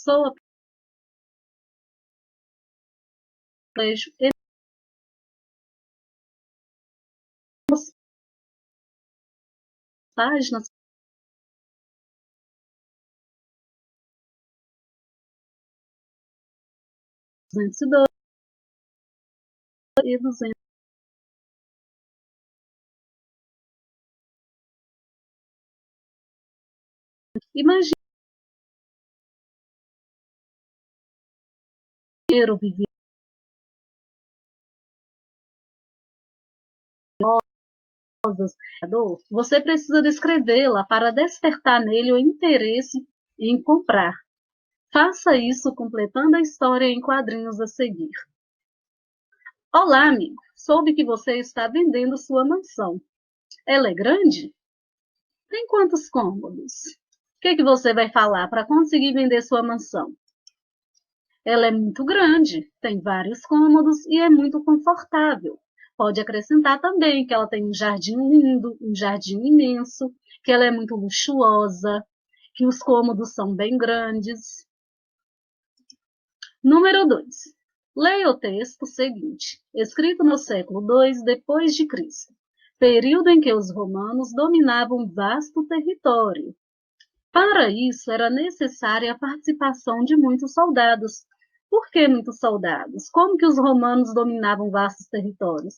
pessoa, vejo páginas 202 e 200. Imagina viver você precisa descrevê-la para despertar nele o interesse em comprar. Faça isso completando a história em quadrinhos a seguir. Olá, amigo. Soube que você está vendendo sua mansão. Ela é grande? Tem quantos cômodos? O que você vai falar para conseguir vender sua mansão? Ela é muito grande, tem vários cômodos e é muito confortável. Pode acrescentar também que ela tem um jardim lindo, um jardim imenso, que ela é muito luxuosa, que os cômodos são bem grandes. Número 2. Leia o texto seguinte, escrito no século II depois de Cristo, período em que os romanos dominavam um vasto território. Para isso, era necessária a participação de muitos soldados. Por que muitos soldados? Como que os romanos dominavam vastos territórios?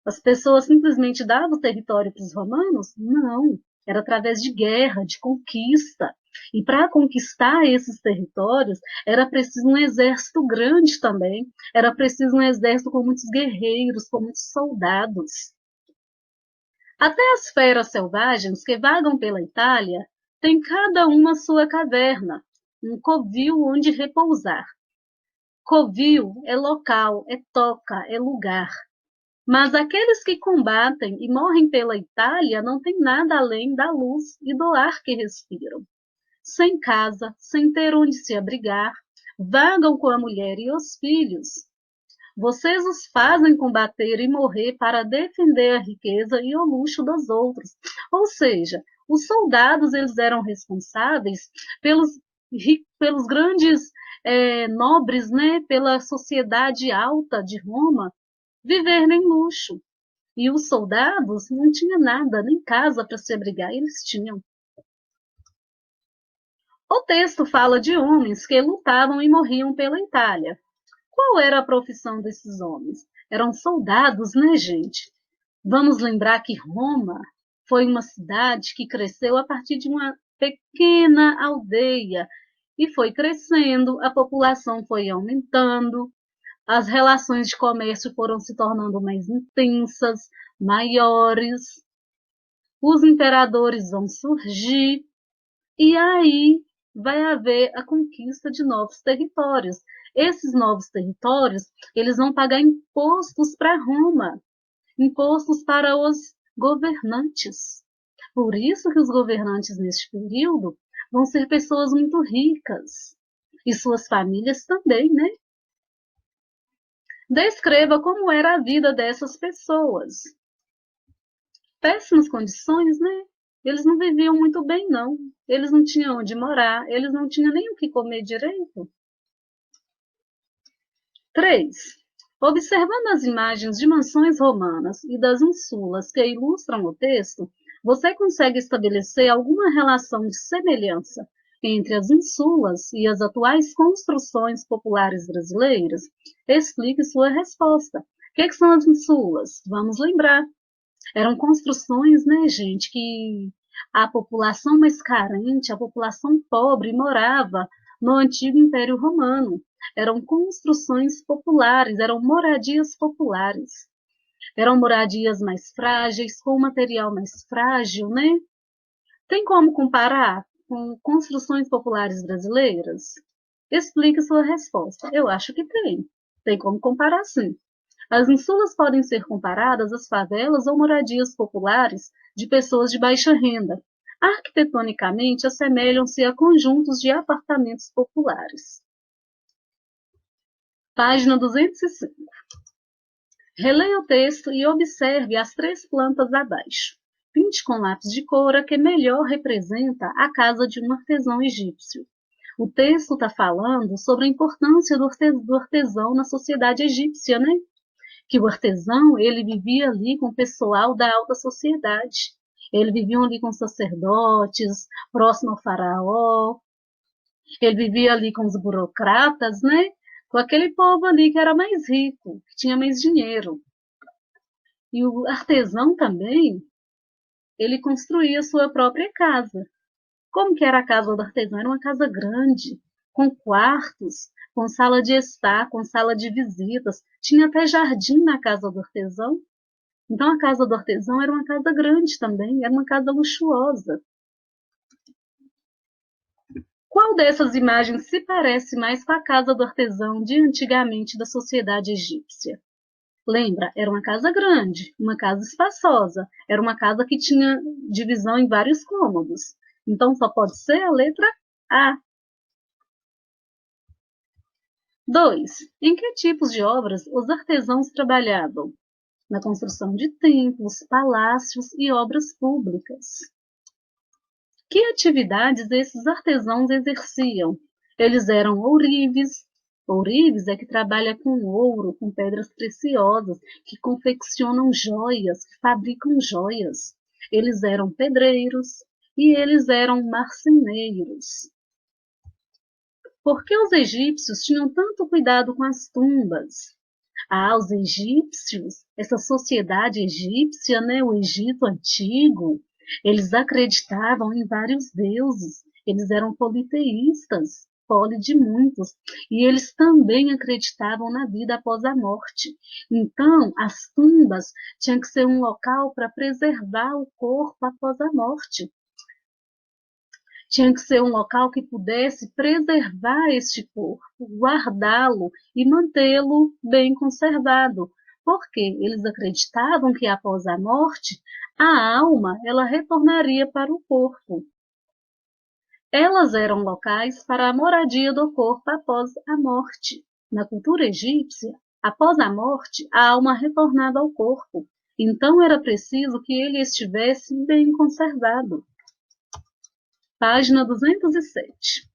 As pessoas simplesmente davam o território para os romanos? Não. Era através de guerra, de conquista. E para conquistar esses territórios, era preciso um exército grande também. Era preciso um exército com muitos guerreiros, com muitos soldados. Até as feras selvagens que vagam pela Itália têm cada uma sua caverna, um covil onde repousar. Covil é local, é toca, é lugar. Mas aqueles que combatem e morrem pela Itália não têm nada além da luz e do ar que respiram. Sem casa, sem ter onde se abrigar, vagam com a mulher e os filhos. Vocês os fazem combater e morrer para defender a riqueza e o luxo dos outros. Ou seja, os soldados eles eram responsáveis pelos grandes nobres, né, pela sociedade alta de Roma, viver em luxo. E os soldados não tinham nada, nem casa para se abrigar, eles tinham. O texto fala de homens que lutavam e morriam pela Itália. Qual era a profissão desses homens? Eram soldados, né, gente? Vamos lembrar que Roma foi uma cidade que cresceu a partir de uma pequena aldeia e foi crescendo, a população foi aumentando, as relações de comércio foram se tornando mais intensas, maiores, os imperadores vão surgir e aí vai haver a conquista de novos territórios. Esses novos territórios, eles vão pagar impostos para Roma, impostos para os governantes. Por isso que os governantes neste período vão ser pessoas muito ricas. E suas famílias também, né? Descreva como era a vida dessas pessoas. Péssimas condições, né? Eles não viviam muito bem, não. Eles não tinham onde morar, eles não tinham nem o que comer direito. 3. Observando as imagens de mansões romanas e das insulas que ilustram o texto, você consegue estabelecer alguma relação de semelhança entre as insulas e as atuais construções populares brasileiras? Explique sua resposta. O que são as insulas? Vamos lembrar. Eram construções, né, gente, que a população mais carente, a população pobre, morava no antigo Império Romano. Eram construções populares, eram moradias populares. Eram moradias mais frágeis, com material mais frágil, né? Tem como comparar com construções populares brasileiras? Explique sua resposta. Eu acho que tem. Tem como comparar, sim. As insulas podem ser comparadas às favelas ou moradias populares de pessoas de baixa renda. Arquitetonicamente, assemelham-se a conjuntos de apartamentos populares. Página 205. Releia o texto e observe as 3 plantas abaixo. Pinte com lápis de cor a que melhor representa a casa de um artesão egípcio. O texto está falando sobre a importância do artesão na sociedade egípcia, né? Que o artesão, ele vivia ali com o pessoal da alta sociedade. Ele vivia ali com sacerdotes, próximo ao faraó. Ele vivia ali com os burocratas, né? Com aquele povo ali que era mais rico, que tinha mais dinheiro. E o artesão também, ele construía sua própria casa. Como que era a casa do artesão? Era uma casa grande, com quartos, com sala de estar, com sala de visitas. Tinha até jardim na casa do artesão. Então a casa do artesão era uma casa grande também, era uma casa luxuosa. Qual dessas imagens se parece mais com a casa do artesão de antigamente da sociedade egípcia? Lembra, era uma casa grande, uma casa espaçosa, era uma casa que tinha divisão em vários cômodos. Então só pode ser a letra A. 2. Em que tipos de obras os artesãos trabalhavam? Na construção de templos, palácios e obras públicas. Que atividades esses artesãos exerciam? Eles eram ourives. Ourives é que trabalha com ouro, com pedras preciosas, que confeccionam joias, que fabricam joias. Eles eram pedreiros e eles eram marceneiros. Por que os egípcios tinham tanto cuidado com as tumbas? Os egípcios, essa sociedade egípcia, né, o Egito antigo, eles acreditavam em vários deuses, eles eram politeístas, poli de muitos, e eles também acreditavam na vida após a morte. Então, as tumbas tinham que ser um local para preservar o corpo após a morte. Tinha que ser um local que pudesse preservar este corpo, guardá-lo e mantê-lo bem conservado, porque eles acreditavam que após a morte, a alma ela retornaria para o corpo. Elas eram locais para a moradia do corpo após a morte. Na cultura egípcia, após a morte, a alma retornava ao corpo. Então era preciso que ele estivesse bem conservado. Página 207.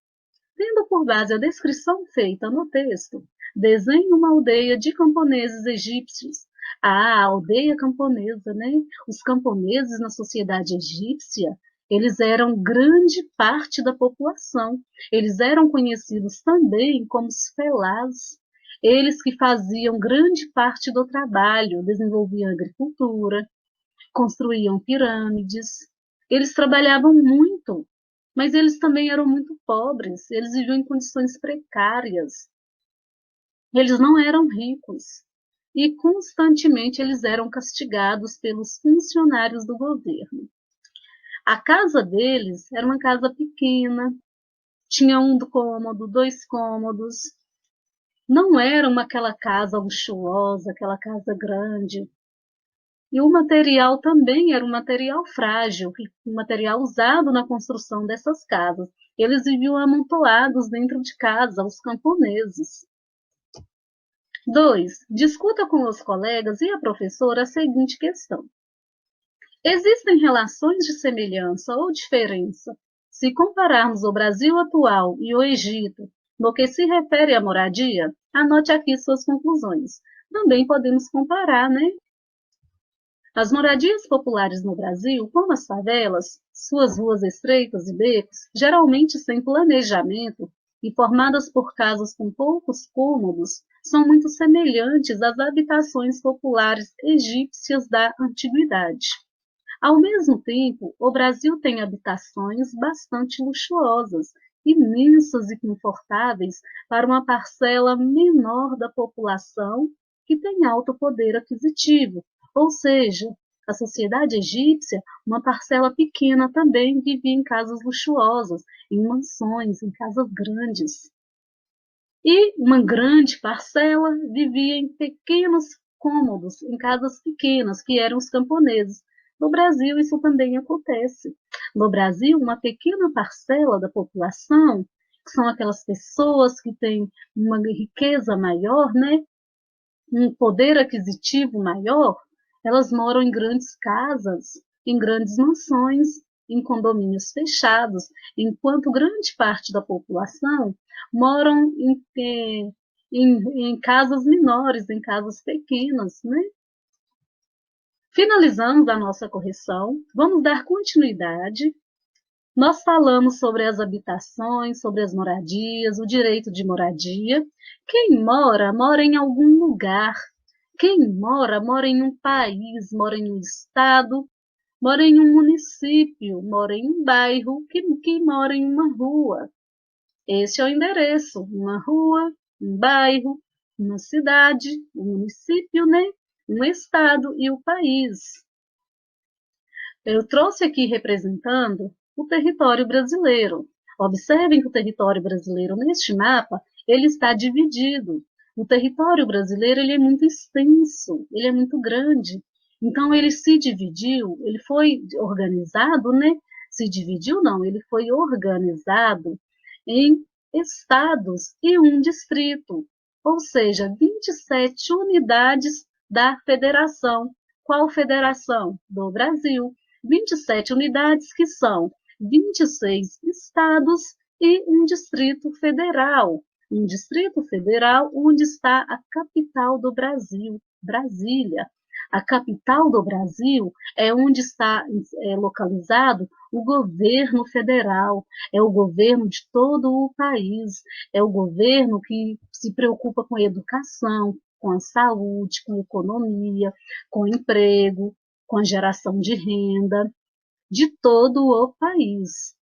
Tendo por base a descrição feita no texto, desenhe uma aldeia de camponeses egípcios. A aldeia camponesa, né? Os camponeses na sociedade egípcia, eles eram grande parte da população. Eles eram conhecidos também como os felás. Eles que faziam grande parte do trabalho, desenvolviam agricultura, construíam pirâmides. Eles trabalhavam muito, mas eles também eram muito pobres, eles viviam em condições precárias. Eles não eram ricos e constantemente eles eram castigados pelos funcionários do governo. A casa deles era uma casa pequena, tinha um cômodo, 2 cômodos. Não era aquela casa luxuosa, aquela casa grande. E o material também era um material frágil, um material usado na construção dessas casas. Eles viviam amontoados dentro de casa, os camponeses. 2. Discuta com os colegas e a professora a seguinte questão. Existem relações de semelhança ou diferença se compararmos o Brasil atual e o Egito no que se refere à moradia? Anote aqui suas conclusões. Também podemos comparar, né? As moradias populares no Brasil, como as favelas, suas ruas estreitas e becos, geralmente sem planejamento e formadas por casas com poucos cômodos, são muito semelhantes às habitações populares egípcias da antiguidade. Ao mesmo tempo, o Brasil tem habitações bastante luxuosas, imensas e confortáveis para uma parcela menor da população que tem alto poder aquisitivo. Ou seja, a sociedade egípcia, uma parcela pequena também vivia em casas luxuosas, em mansões, em casas grandes. E uma grande parcela vivia em pequenos cômodos, em casas pequenas, que eram os camponeses. No Brasil, isso também acontece. No Brasil, uma pequena parcela da população, que são aquelas pessoas que têm uma riqueza maior, né? Um poder aquisitivo maior, elas moram em grandes casas, em grandes mansões, em condomínios fechados, enquanto grande parte da população moram em casas menores, em casas pequenas, né? Finalizamos a nossa correção, vamos dar continuidade. Nós falamos sobre as habitações, sobre as moradias, o direito de moradia. Quem mora, mora em algum lugar. Quem mora, mora em um país, mora em um estado, mora em um município, mora em um bairro, quem mora em uma rua. Esse é o endereço, uma rua, um bairro, uma cidade, um município, né? Um estado e o país. Eu trouxe aqui representando o território brasileiro. Observem que o território brasileiro, neste mapa, ele está dividido. O território brasileiro ele é muito extenso, ele é muito grande. Então, ele se dividiu, ele foi organizado, né? Se dividiu, não, ele foi organizado em estados e um distrito, ou seja, 27 unidades da federação. Qual federação? Do Brasil. 27 unidades, que são 26 estados e um distrito federal. Um distrito federal onde está a capital do Brasil, Brasília. A capital do Brasil é onde está localizado o governo federal, é o governo de todo o país, é o governo que se preocupa com a educação, com a saúde, com a economia, com o emprego, com a geração de renda de todo o país.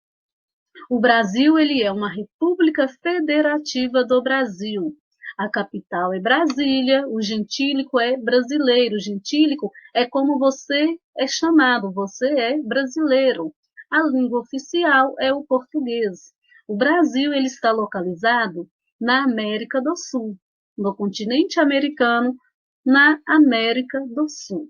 O Brasil ele é uma república federativa do Brasil. A capital é Brasília, o gentílico é brasileiro. O gentílico é como você é chamado, você é brasileiro. A língua oficial é o português. O Brasil ele está localizado na América do Sul, no continente americano, na América do Sul.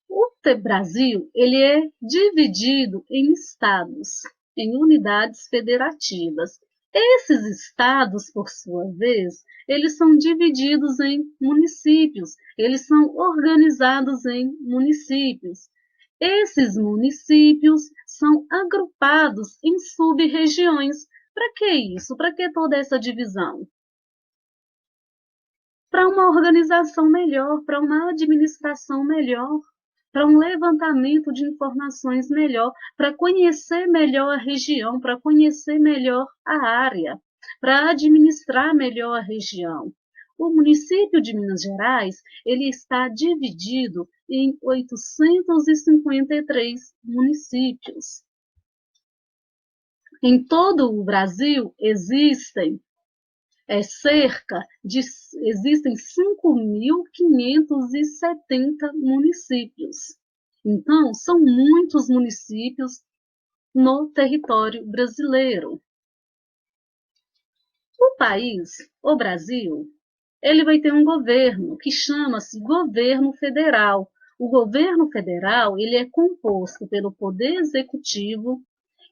O Brasil ele é dividido em estados, em unidades federativas. Esses estados, por sua vez, eles são divididos em municípios, eles são organizados em municípios. Esses municípios são agrupados em sub-regiões. Para que isso? Para que toda essa divisão? Para uma organização melhor, para uma administração melhor, para um levantamento de informações melhor, para conhecer melhor a região, para conhecer melhor a área, para administrar melhor a região. O município de Minas Gerais, ele está dividido em 853 municípios. Em todo o Brasil existem existem 5.570 municípios. Então, são muitos municípios no território brasileiro. O país, o Brasil, ele vai ter um governo que chama-se governo federal. O governo federal ele é composto pelo poder executivo,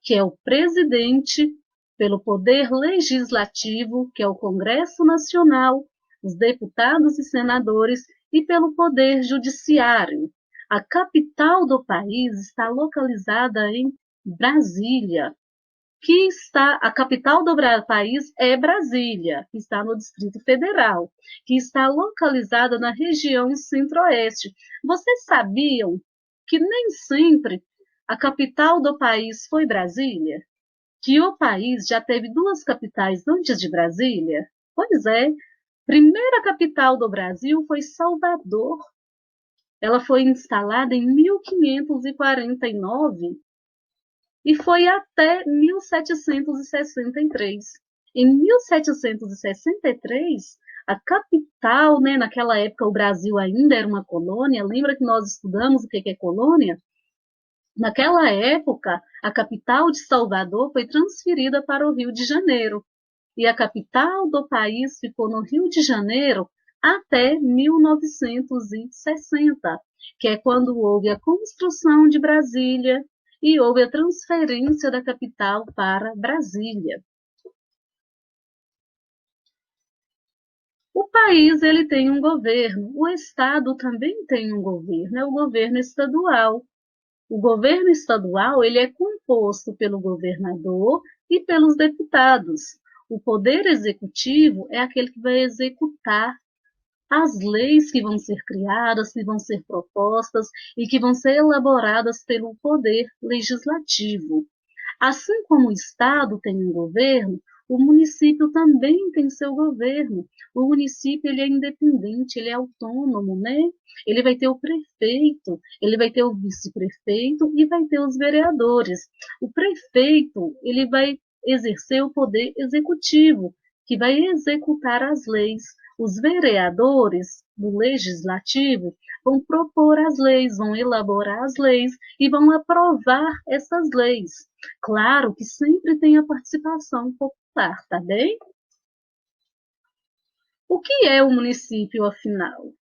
que é o presidente, pelo poder legislativo, que é o Congresso Nacional, os deputados e senadores, e pelo poder judiciário. A capital do país está localizada em Brasília, a capital do país é Brasília, que está no Distrito Federal, que está localizada na região centro-oeste. Vocês sabiam que nem sempre a capital do país foi Brasília? Que o país já teve duas capitais antes de Brasília? Pois é, primeira capital do Brasil foi Salvador. Ela foi instalada em 1549 e foi até 1763. Em 1763, a capital, né, naquela época o Brasil ainda era uma colônia, lembra que nós estudamos o que é colônia? Naquela época, a capital de Salvador foi transferida para o Rio de Janeiro, e a capital do país ficou no Rio de Janeiro até 1960, que é quando houve a construção de Brasília e houve a transferência da capital para Brasília. O país ele tem um governo, o estado também tem um governo, é o governo estadual. O governo estadual ele é composto pelo governador e pelos deputados. O poder executivo é aquele que vai executar as leis que vão ser criadas, que vão ser propostas e que vão ser elaboradas pelo poder legislativo. Assim como o Estado tem um governo, o município também tem seu governo. O município ele é independente, ele é autônomo, né? Ele vai ter o prefeito, ele vai ter o vice-prefeito e vai ter os vereadores. O prefeito ele vai exercer o poder executivo, que vai executar as leis. Os vereadores do legislativo vão propor as leis, vão elaborar as leis e vão aprovar essas leis. Claro que sempre tem a participação popular, tá bem? O que é o município, afinal?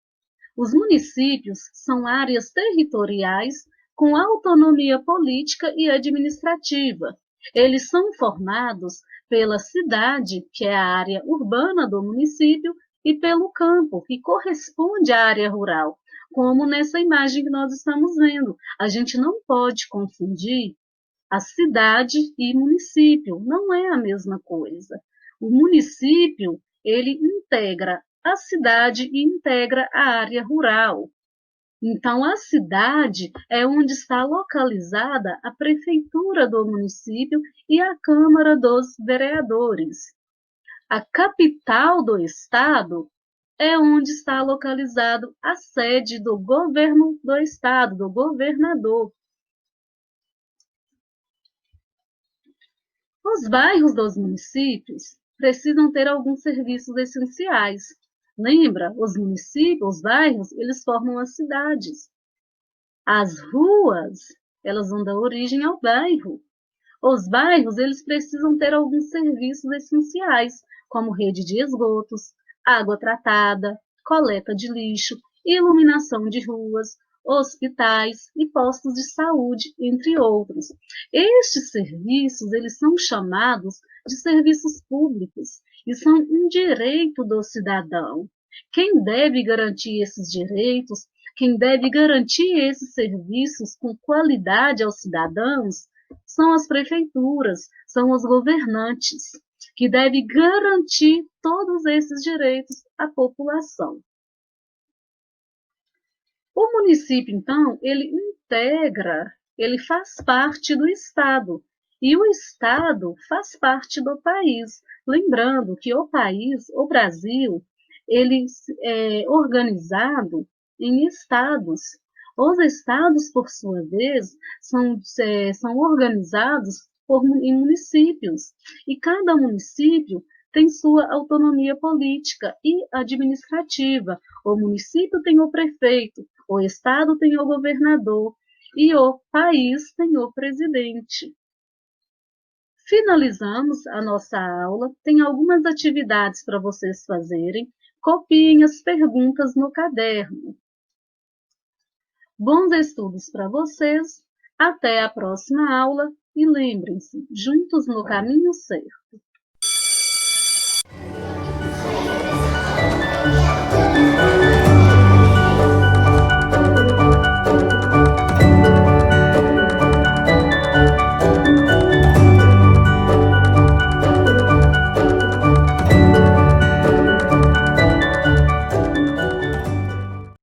Os municípios são áreas territoriais com autonomia política e administrativa. Eles são formados pela cidade, que é a área urbana do município, e pelo campo, que corresponde à área rural, como nessa imagem que nós estamos vendo. A gente não pode confundir a cidade e município, não é a mesma coisa. O município, ele integra a cidade e integra a área rural. Então, a cidade é onde está localizada a prefeitura do município e a Câmara dos Vereadores. A capital do estado é onde está localizado a sede do governo do estado, do governador. Os bairros dos municípios precisam ter alguns serviços essenciais. Lembra, os municípios, os bairros, eles formam as cidades. As ruas, elas vão dar origem ao bairro. Os bairros, eles precisam ter alguns serviços essenciais, como rede de esgotos, água tratada, coleta de lixo, iluminação de ruas, hospitais e postos de saúde, entre outros. Estes serviços, eles são chamados de serviços públicos e são um direito do cidadão. Quem deve garantir esses direitos, quem deve garantir esses serviços com qualidade aos cidadãos, são as prefeituras, são os governantes, que devem garantir todos esses direitos à população. O município, então, ele integra, ele faz parte do Estado, e o Estado faz parte do país. Lembrando que o país, o Brasil, ele é organizado em estados. Os estados, por sua vez, são organizados em municípios, e cada município tem sua autonomia política e administrativa. O município tem o prefeito, o estado tem o governador e o país tem o presidente. Finalizamos a nossa aula. Tem algumas atividades para vocês fazerem. Copiem as perguntas no caderno. Bons estudos para vocês. Até a próxima aula e lembrem-se, juntos no caminho certo.